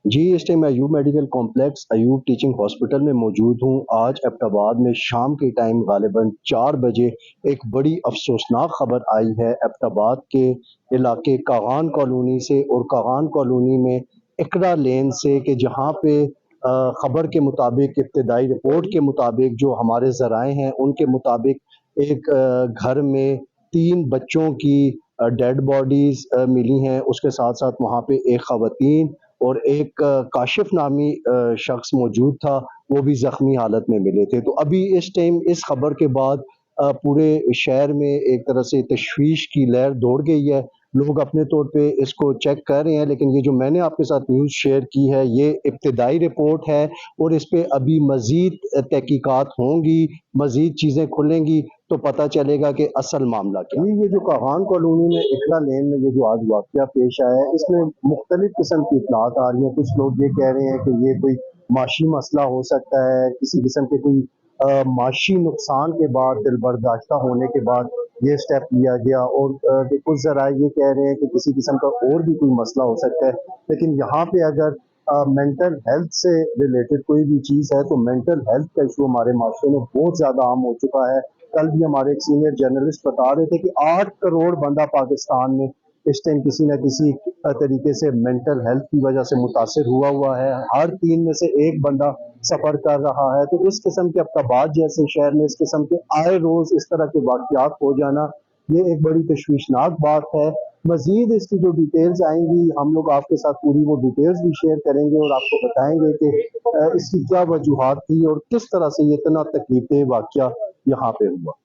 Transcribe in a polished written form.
جی اس time Ayub medical complex Ayub teaching hospital میں موجود ہوں۔ آج ایبٹ آباد میں شام کے ٹائم غالباً 4 بجے ایک بڑی افسوسناک خبر آئی ہے ایبٹ آباد کے علاقے کاغان کالونی سے، اور کاغان کالونی میں اقرا لین سے، کہ جہاں پہ خبر کے مطابق، ابتدائی رپورٹ کے مطابق جو ہمارے ذرائع ہیں ان کے مطابق، ایک گھر میں 3 بچوں کی ڈیڈ باڈیز ملی ہیں۔ اس کے ساتھ ساتھ وہاں پہ ایک خواتین اور ایک کاشف نامی شخص موجود تھا، وہ بھی زخمی حالت میں ملے تھے۔ تو ابھی اس ٹائم اس خبر کے بعد پورے شہر میں ایک طرح سے تشویش کی لہر دوڑ گئی ہے۔ لوگ اپنے طور پہ اس کو چیک کر رہے ہیں، لیکن یہ جو میں نے آپ کے ساتھ نیوز شیئر کی ہے یہ ابتدائی رپورٹ ہے، اور اس پہ ابھی مزید تحقیقات ہوں گی، مزید چیزیں کھلیں گی تو پتہ چلے گا کہ اصل معاملہ کیا ہے۔ یہ جو کاغان کالونی میں اقرا لین میں یہ جو آج واقعہ پیش آیا ہے، اس میں مختلف قسم کی اطلاعات آ رہی ہیں۔ کچھ لوگ یہ کہہ رہے ہیں کہ یہ کوئی معاشی مسئلہ ہو سکتا ہے، کسی قسم کے کوئی معاشی نقصان کے بعد، دل برداشتہ ہونے کے بعد یہ سٹیپ لیا گیا، اور کچھ ذرائع یہ کہہ رہے ہیں کہ کسی قسم کا اور بھی کوئی مسئلہ ہو سکتا ہے۔ لیکن یہاں پہ اگر مینٹل ہیلتھ سے ریلیٹڈ کوئی بھی چیز ہے تو مینٹل ہیلتھ کا ایشو ہمارے معاشرے میں بہت زیادہ عام ہو چکا ہے۔ کل بھی ہمارے ایک سینئر جرنلسٹ بتا رہے تھے کہ 8 کروڑ بندہ پاکستان میں اس ٹائم کسی نہ کسی طریقے سے مینٹل ہیلتھ کی وجہ سے متاثر ہوا ہے۔ ہر 3 میں سے ایک بندہ سفر کر رہا ہے۔ تو اس قسم کے ابتاباد جیسے شہر میں اس قسم کے آئے روز اس طرح کے واقعات ہو جانا، یہ ایک بڑی تشویشناک بات ہے۔ مزید اس کی جو ڈیٹیلز آئیں گی، ہم لوگ آپ کے ساتھ پوری وہ ڈیٹیلز بھی شیئر کریں گے اور آپ کو بتائیں گے کہ اس کی کیا وجوہات تھی اور کس طرح سے یہ اتنا تکلیف دہ واقعہ یہاں پہ ہوا۔